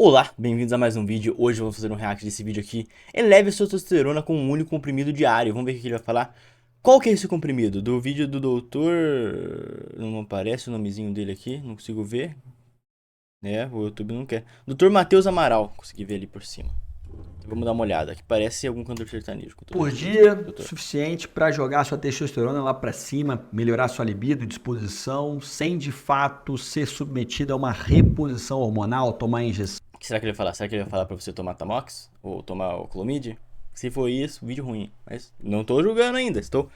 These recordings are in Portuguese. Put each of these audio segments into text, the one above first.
Olá, bem-vindos a mais um vídeo. Hoje vamos fazer um react desse vídeo aqui. Eleve sua testosterona com um único comprimido diário. Vamos ver o que ele vai falar. Qual que é esse comprimido? Do vídeo do doutor... Não aparece o nomezinho dele aqui, não consigo ver. O YouTube não quer. Doutor Matheus Amaral, consegui ver ali por cima. Então, vamos dar uma olhada, que parece algum cantor sertanejo. Por dia, suficiente para jogar sua testosterona lá para cima, melhorar sua libido, disposição, sem de fato ser submetido a uma reposição hormonal, tomar injeção O que será que ele vai falar? Será que ele vai falar pra você tomar Tamox? Ou tomar o Clomid? Se for isso, vídeo ruim. Mas não tô julgando ainda, estou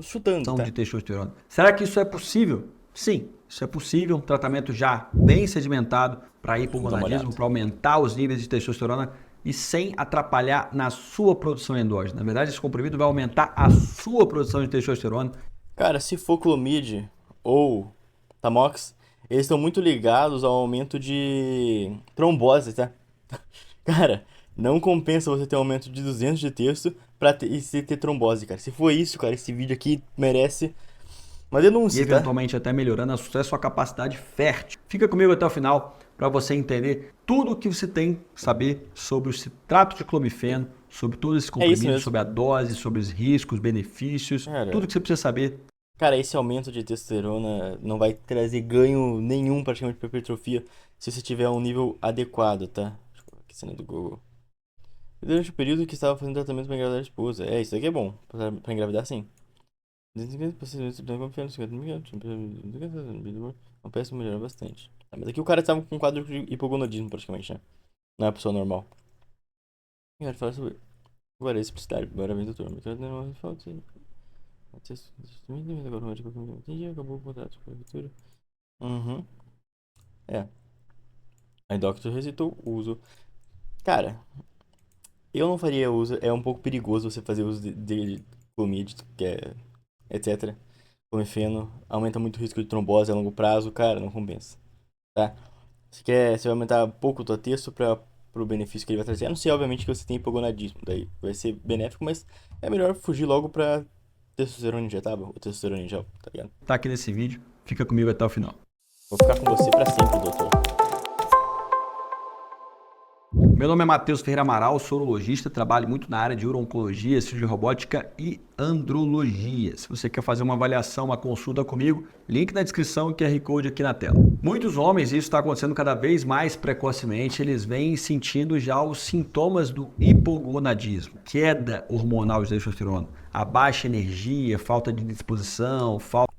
chutando, tá? de testosterona. Será que isso é possível? Sim, isso é possível. Um tratamento já bem sedimentado para hipogonadismo, para aumentar os níveis de testosterona e sem atrapalhar na sua produção endógena. Na verdade, esse comprimido vai aumentar a sua produção de testosterona. Cara, se for Clomid ou Tamox, eles estão muito ligados ao aumento de trombose, tá? Cara, não compensa você ter um aumento de 200 de texto e você ter trombose, cara. Se for isso, cara, esse vídeo aqui merece uma denúncia, E tá? eventualmente até melhorando a sua capacidade fértil. Fica comigo até o final para você entender tudo o que você tem que saber sobre o citrato de clomifeno, sobre todo esse comprimido, sobre a dose, sobre os riscos, benefícios, tudo que você precisa saber. Cara, esse aumento de testosterona não vai trazer ganho nenhum praticamente para hipertrofia se você tiver um nível adequado, tá? Deixa eu colocar aqui a cena do Google. Durante o período que estava fazendo tratamento para engravidar a esposa. Isso aqui é bom, para engravidar sim. Não peço melhorar bastante. Mas aqui o cara estava com um quadro de hipogonadismo praticamente, né? Não é uma pessoa normal. Eu quero falar sobre agora a explicidade. Agora vem doutor. Acabou o contrato com a prefeitura. Aí Doctor recitou o uso. Cara, eu não faria uso. É um pouco perigoso você fazer uso de Clomid, que é etc. Clomifeno. Aumenta muito o risco de trombose a longo prazo. Cara, não compensa. Tá? Você vai aumentar pouco o teu texto pro benefício que ele vai trazer. A não ser, obviamente, que você tem hipogonadismo. Daí vai ser benéfico, mas é melhor fugir logo pra testosterona injetável. Ou testosterona em gel, tá ligado? Tá aqui nesse vídeo. Fica comigo até o final. Vou ficar com você pra sempre, doutor. Meu nome é Matheus Ferreira Amaral, sou urologista, trabalho muito na área de uro-oncologia, cirurgia robótica e andrologia. Se você quer fazer uma avaliação, uma consulta comigo, link na descrição e QR Code aqui na tela. Muitos homens, isso está acontecendo cada vez mais precocemente, eles vêm sentindo já os sintomas do hipogonadismo, queda hormonal de testosterona, a baixa energia, falta de disposição, falta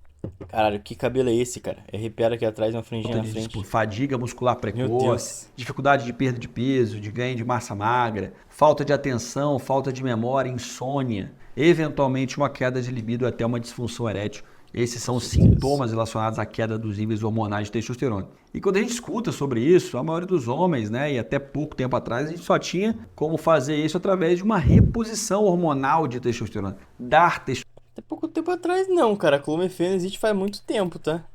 Caralho, que cabelo é esse, cara? É arrepiado aqui atrás, uma franjinha na frente. fadiga muscular precoce, dificuldade de perda de peso, de ganho de massa magra, falta de atenção, falta de memória, insônia, eventualmente uma queda de libido até uma disfunção erétil. Esses são os sintomas relacionados à queda dos níveis hormonais de testosterona. E quando a gente escuta sobre isso, a maioria dos homens, né, e até pouco tempo atrás, a gente só tinha como fazer isso através de uma reposição hormonal de testosterona. Dar Até pouco tempo atrás não, cara. Clomifeno existe faz muito tempo, tá?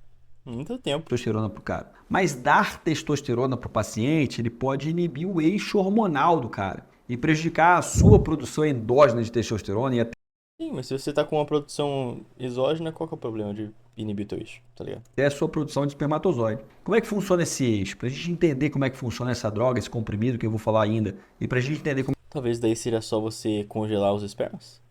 Muito tempo. Testosterona pro cara. Mas dar testosterona pro paciente, ele pode inibir o eixo hormonal do cara e prejudicar a sua produção endógena de testosterona e até Sim, mas se você tá com uma produção exógena, qual que é o problema de inibir teu eixo, tá ligado? a sua produção de espermatozoide. Como é que funciona esse eixo? Pra gente entender como é que funciona essa droga, esse comprimido que eu vou falar ainda, e pra gente entender como Talvez daí seria só você congelar os espermas?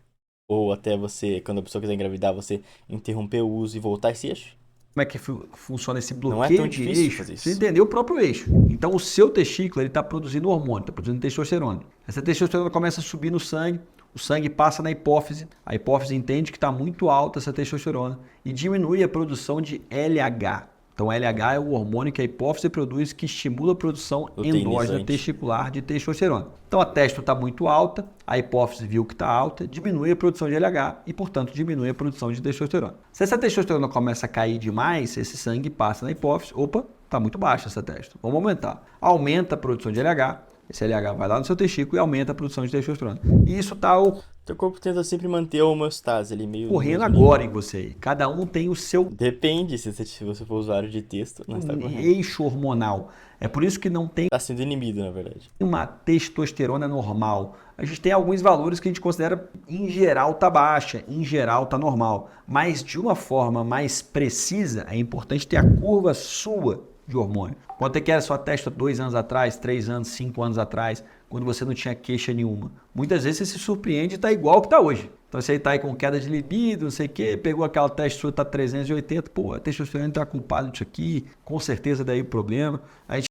Ou até você, quando a pessoa quiser engravidar, você interromper o uso e voltar esse eixo? é que funciona esse Não é tão bloqueio de difícil eixo, fazer isso. você entender o próprio eixo. Então o seu testículo está produzindo hormônio, está produzindo testosterona. Essa testosterona começa a subir no sangue, o sangue passa na hipófise, a hipófise entende que está muito alta essa testosterona e diminui a produção de LH. Então LH é o hormônio que a hipófise produz que estimula a produção endógena testicular de testosterona. Então a testo está muito alta, a hipófise viu que está alta, diminui a produção de LH e, portanto, diminui a produção de testosterona. Se essa testosterona começa a cair demais, esse sangue passa na hipófise, opa, está muito baixa essa testo, vamos aumentar. Aumenta a produção de LH, esse LH vai lá no seu testículo e aumenta a produção de testosterona. E isso está Teu corpo tenta sempre manter a homeostase ali meio... correndo agora em você. Cada um tem o seu... Depende, se você for usuário de texto, não está correndo. eixo hormonal. É por isso que não tem... Está sendo inibido, na verdade. Uma testosterona normal. A gente tem alguns valores que a gente considera, em geral, tá baixa, em geral, tá normal. Mas de uma forma mais precisa, é importante ter a curva sua de hormônio. Quanto é que era a sua testa 2 anos atrás, 3 anos, 5 anos atrás, quando você não tinha queixa nenhuma? Muitas vezes você se surpreende e está igual que está hoje. Então você está aí com queda de libido, não sei o quê, pegou aquela testa sua, está 380, pô, a testosterona está culpada disso aqui, com certeza daí o problema. A gente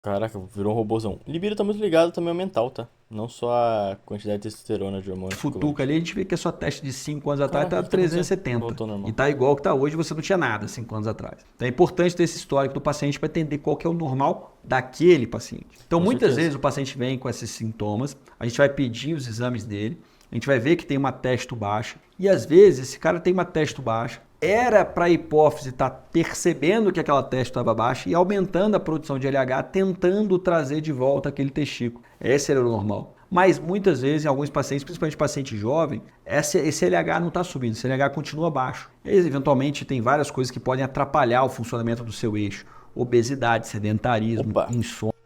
Caraca, virou um robôzão. Libido tá muito ligado também ao mental, tá? Não só a quantidade de testosterona de hormônio. futuca ali, a gente vê que a sua testa de 5 anos atrás Caraca, está o que tá acontecendo? 370. Voltou ao normal. E está igual que está hoje, você não tinha nada 5 anos atrás. Então é importante ter esse histórico do paciente para entender qual que é o normal daquele paciente. Então Com muitas certeza. vezes o paciente vem com esses sintomas, a gente vai pedir os exames dele, a gente vai ver que tem uma testo baixa, e às vezes esse cara tem uma testo baixa, era para a hipófise estar percebendo que aquela testo estava baixa e aumentando a produção de LH, tentando trazer de volta aquele testículo. Esse era o normal. Mas muitas vezes, em alguns pacientes, principalmente paciente jovem, esse LH não está subindo, esse LH continua baixo. E, eventualmente, tem várias coisas que podem atrapalhar o funcionamento do seu eixo. Obesidade, sedentarismo, Opa. insônia,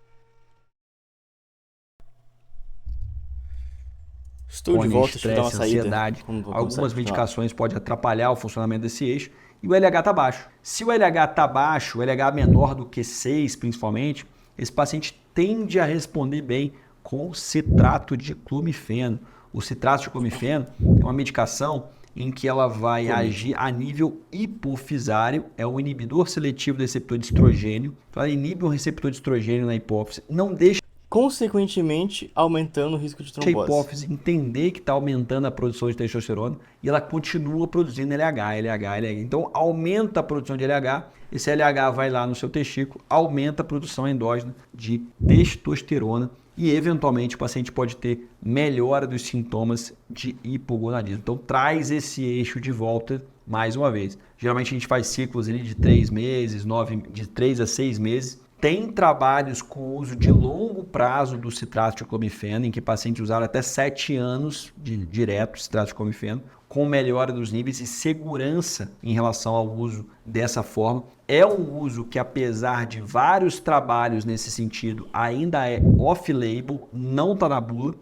Estou de volta, deixa eu dar uma estresse, saída. ansiedade. Vamos começar a Algumas continuar. medicações podem atrapalhar o funcionamento desse eixo e o LH está baixo. Se o LH está baixo, o LH menor do que 6 principalmente, esse paciente tende a responder bem com citrato de clomifeno. O citrato de clomifeno é uma medicação em que ela vai agir a nível hipofisário, é um inibidor seletivo do receptor de estrogênio, então ela inibe o receptor de estrogênio na hipófise, não deixa Consequentemente, aumentando o risco de a trombose. hipófise entender que está aumentando a produção de testosterona e ela continua produzindo LH. Então aumenta a produção de LH, esse LH vai lá no seu testículo, aumenta a produção endógena de testosterona e eventualmente o paciente pode ter melhora dos sintomas de hipogonadismo. Então traz esse eixo de volta mais uma vez. Geralmente a gente faz ciclos ali de 3 meses, de 3 a 6 meses. Tem trabalhos com uso de longo prazo do citrato de clomifeno, em que pacientes usaram até 7 anos direto citrato de clomifeno, com melhora dos níveis e segurança em relação ao uso dessa forma. É um uso que, apesar de vários trabalhos nesse sentido, ainda é off-label, não está na bula.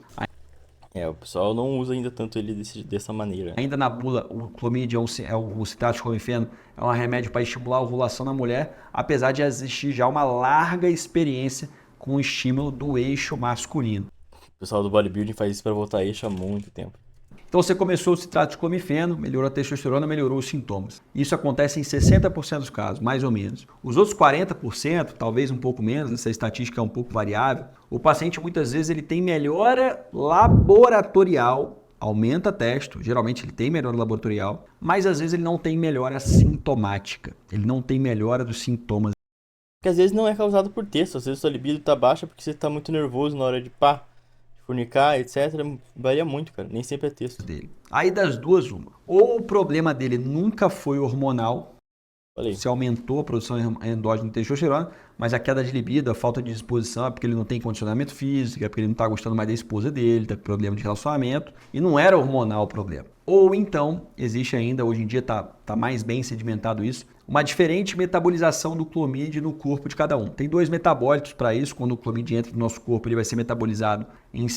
O pessoal não usa ainda tanto ele dessa maneira. Ainda na bula, o clomídia, o citrato de clomifeno, é um remédio para estimular a ovulação na mulher, apesar de existir já uma larga experiência com o estímulo do eixo masculino. O pessoal do bodybuilding faz isso para voltar a eixo há muito tempo. Então você começou o citrato de clomifeno, melhorou a testosterona, melhorou os sintomas. Isso acontece em 60% dos casos, mais ou menos. Os outros 40%, talvez um pouco menos, essa estatística é um pouco variável, o paciente muitas vezes ele tem melhora laboratorial, aumenta a testo, geralmente ele tem melhora laboratorial, mas às vezes ele não tem melhora sintomática, ele não tem melhora dos sintomas. Porque às vezes não é causado por testo, às vezes sua libido tá baixa porque você tá muito nervoso na hora de fornicar, etc. Varia muito, cara. Nem sempre é texto. Dele. Aí das duas, uma. Ou o problema dele nunca foi hormonal, Falei. se aumentou a produção endógena de testosterona, mas a queda de libido, a falta de disposição é porque ele não tem condicionamento físico, é porque ele não está gostando mais da esposa dele, tá com problema de relacionamento, e não era hormonal o problema. Ou então, existe ainda, hoje em dia está mais bem sedimentado isso, uma diferente metabolização do clomídeo no corpo de cada um. Tem 2 metabólitos para isso, quando o clomídeo entra no nosso corpo, ele vai ser metabolizado em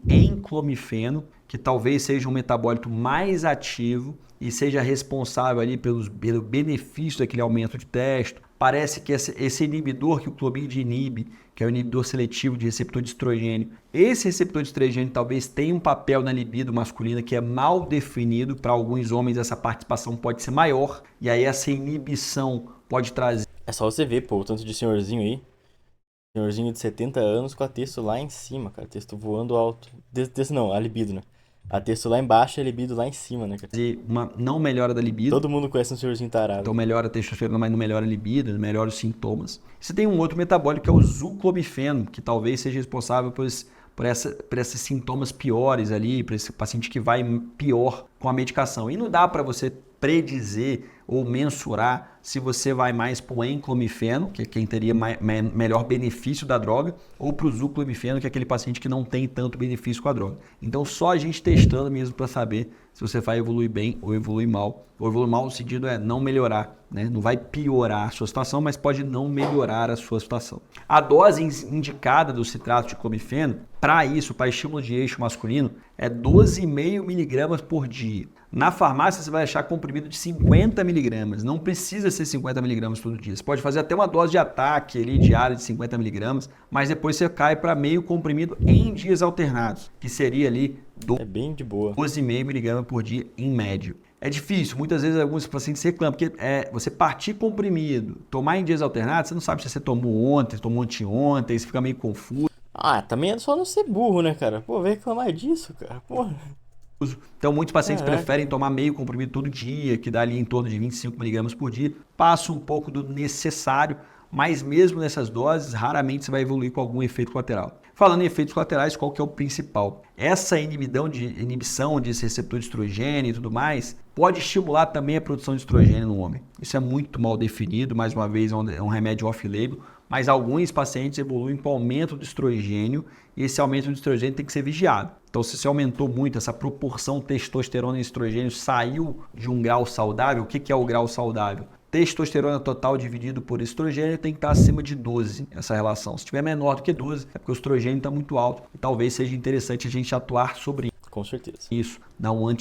enclomifeno, que talvez seja um metabólito mais ativo e seja responsável ali pelo benefício daquele aumento de testo. Parece que esse inibidor que o clomídeo inibe, que é o inibidor seletivo de receptor de estrogênio, esse receptor de estrogênio talvez tenha um papel na libido masculina que é mal definido. Para alguns homens essa participação pode ser maior e aí essa inibição pode trazer. É só você ver, pô, o tanto de senhorzinho aí. Senhorzinho de 70 anos com a testo lá em cima, cara. Testo voando alto. Testo não, a libido, né? A testo lá embaixo e a libido lá em cima, né, cara? Uma não melhora da libido. Todo mundo conhece um senhorzinho tarado. Então melhora a testosterona, mas não melhora a libido, não melhora os sintomas. Você tem um outro metabólico que é o zuclomifeno, que talvez seja responsável por esses sintomas piores ali, para esse paciente que vai pior com a medicação. E não dá para você predizer ou mensurar se você vai mais para o enclomifeno, que é quem teria melhor benefício da droga, ou para o zuclomifeno, que é aquele paciente que não tem tanto benefício com a droga. Então só a gente testando mesmo para saber se você vai evoluir bem ou evoluir mal. Ou evoluir mal no sentido é não melhorar, né? Não vai piorar a sua situação, mas pode não melhorar a sua situação. A dose indicada do citrato de clomifeno, para isso, para estímulo de eixo masculino, é 12,5 mg por dia. Na farmácia você vai achar comprimido de 50 miligramas. Não precisa ser 50 miligramas todo dia. Você pode fazer até uma dose de ataque ali diária de 50 miligramas, mas depois você cai para meio comprimido em dias alternados, que seria ali É bem de boa. 12,5 miligramas por dia em médio. É difícil, muitas vezes alguns pacientes reclamam, porque você partir comprimido, tomar em dias alternados, você não sabe se você tomou ontem, tomou anteontem, você fica meio confuso. Ah, também é só não ser burro, né, cara? Pô, vem reclamar disso, cara. Porra. Então, muitos pacientes Caraca. preferem tomar meio comprimido todo dia, que dá ali em torno de 25 miligramas por dia. Passa um pouco do necessário, mas mesmo nessas doses, raramente você vai evoluir com algum efeito colateral. Falando em efeitos colaterais, qual que é o principal? Essa inibição desse receptor de estrogênio e tudo mais pode estimular também a produção de estrogênio no homem. Isso é muito mal definido, mais uma vez é um remédio off-label, mas alguns pacientes evoluem com aumento do estrogênio e esse aumento do estrogênio tem que ser vigiado. Então, se você aumentou muito, essa proporção testosterona e estrogênio saiu de um grau saudável, o que é o grau saudável? Testosterona total dividido por estrogênio tem que estar acima de 12, essa relação. Se tiver menor do que 12, é porque o estrogênio está muito alto e talvez seja interessante a gente atuar sobre Com certeza. isso, dar um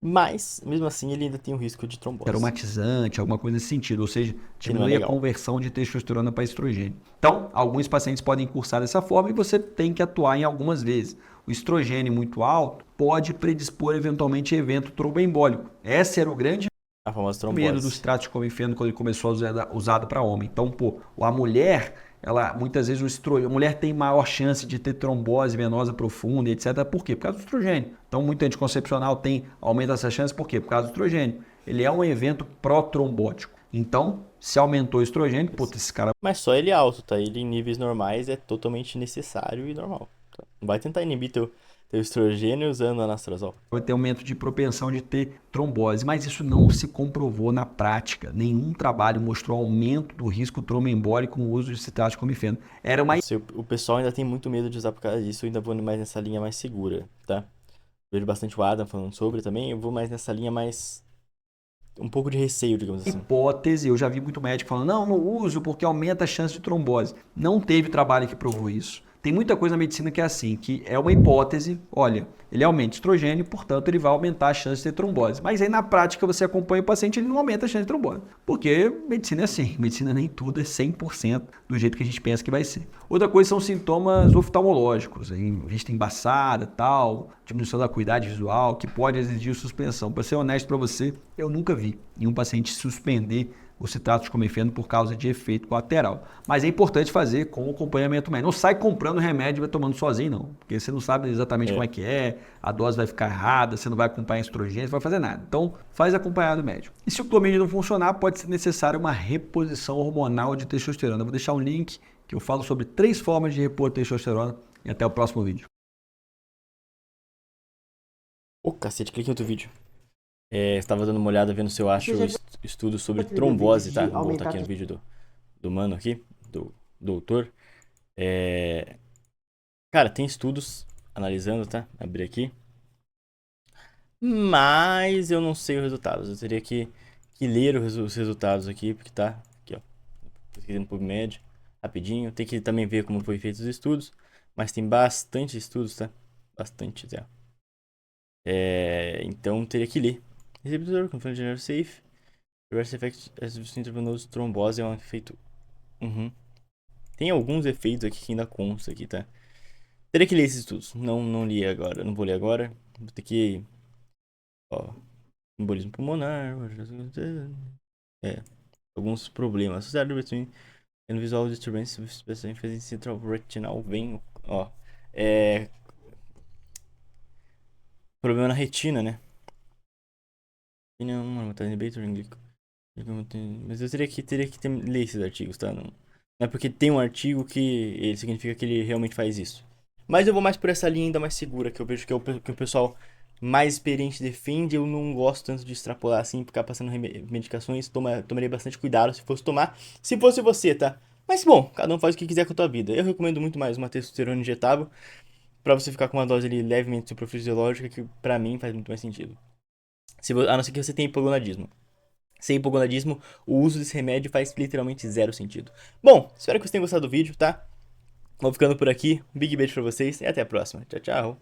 Mas, mesmo assim, ele ainda tem o risco de trombose. aromatizante, alguma coisa nesse sentido, ou seja, Que não é diminui a legal. conversão de testosterona para estrogênio. Então, alguns pacientes podem cursar dessa forma e você tem que atuar em algumas vezes. O estrogênio muito alto pode predispor eventualmente a evento tromboembólico. Esse era o grande A famosa medo dos trombose. tratos de clomifeno quando ele começou a ser usado para homem. Então, pô, a mulher, ela muitas vezes a mulher tem maior chance de ter trombose venosa profunda, etc. Por quê? Por causa do estrogênio. Então, muito anticoncepcional aumenta essa chance, por quê? Por causa do estrogênio. Ele é um evento pró-trombótico. Então, se aumentou o estrogênio, pô, esse cara Mas só ele é alto, tá? Ele em níveis normais é totalmente necessário e normal. Tá? Não vai tentar inibir teu estrogênio usando anastrozol. vai ter aumento de propensão de ter trombose, mas isso não se comprovou na prática. Nenhum trabalho mostrou aumento do risco tromboembólico com o uso de citrato de clomifeno. Era uma O pessoal ainda tem muito medo de usar por causa disso, eu ainda vou mais nessa linha mais segura, tá? Vejo bastante o Adam falando sobre também, eu vou mais nessa linha mais... um pouco de receio, digamos assim. hipótese. Eu já vi muito médico falando, não uso porque aumenta a chance de trombose. Não teve trabalho que provou isso. Tem muita coisa na medicina que é assim, que é uma hipótese, olha, ele aumenta o estrogênio, portanto ele vai aumentar a chance de ter trombose. Mas aí na prática você acompanha o paciente, ele não aumenta a chance de trombose. Porque medicina é assim, medicina nem tudo é 100% do jeito que a gente pensa que vai ser. Outra coisa são sintomas oftalmológicos, aí, vista embaçada, tal, diminuição da acuidade visual, que pode exigir suspensão. Para ser honesto para você, eu nunca vi nenhum paciente suspender o citrato de clomifeno por causa de efeito colateral. Mas é importante fazer com acompanhamento médico. Não sai comprando remédio e vai tomando sozinho, não. Porque você não sabe exatamente como é que é, a dose vai ficar errada, você não vai acompanhar estrogênio, não vai fazer nada. Então, faz acompanhado médico. E se o clomídio não funcionar, pode ser necessária uma reposição hormonal de testosterona. Eu vou deixar um link que eu falo sobre 3 formas de repor testosterona e até o próximo vídeo. Ô, cacete, clique em outro vídeo. Estava dando uma olhada vendo se eu acho estudo sobre já viu trombose, vídeos tá? de Vou voltar aumentar aqui no vídeo do mano aqui, do doutor. Cara, tem estudos analisando, tá? Abrir aqui. Mas eu não sei os resultados. Eu teria que ler os resultados aqui, porque tá aqui, ó. Pesquisando no PubMed, rapidinho. Tem que também ver como foi feito os estudos. Mas tem bastante estudos, tá? Bastante, tá? Então teria que ler. Receptor, confirmed general safe. Reverse effect as intravenoso trombose é um efeito. Tem alguns efeitos aqui que ainda consta aqui, tá? Teria que ler esses estudos. Não li agora. Não vou ler agora. Vou ter que. Ó. Embolismo pulmonar. Alguns problemas. Associado between and visual disturbance with special emphasis central retinal vein. Ó. Problema na retina, né? Não, tá inhibitor em glico. Mas eu teria que ler esses artigos, tá? Não é porque tem um artigo que ele significa que ele realmente faz isso. Mas eu vou mais por essa linha ainda mais segura, que eu vejo que o pessoal mais experiente defende. Eu não gosto tanto de extrapolar assim, ficar passando medicações. Tomaria bastante cuidado se fosse tomar. Se fosse você, tá? Mas bom, cada um faz o que quiser com a tua vida. Eu recomendo muito mais uma testosterona injetável, pra você ficar com uma dose ali levemente suprafisiológica, que pra mim faz muito mais sentido. A não ser que você tenha hipogonadismo. Sem hipogonadismo, o uso desse remédio faz literalmente zero sentido. Bom, espero que vocês tenham gostado do vídeo, tá? Vou ficando por aqui. Um big beijo pra vocês e até a próxima. Tchau, tchau.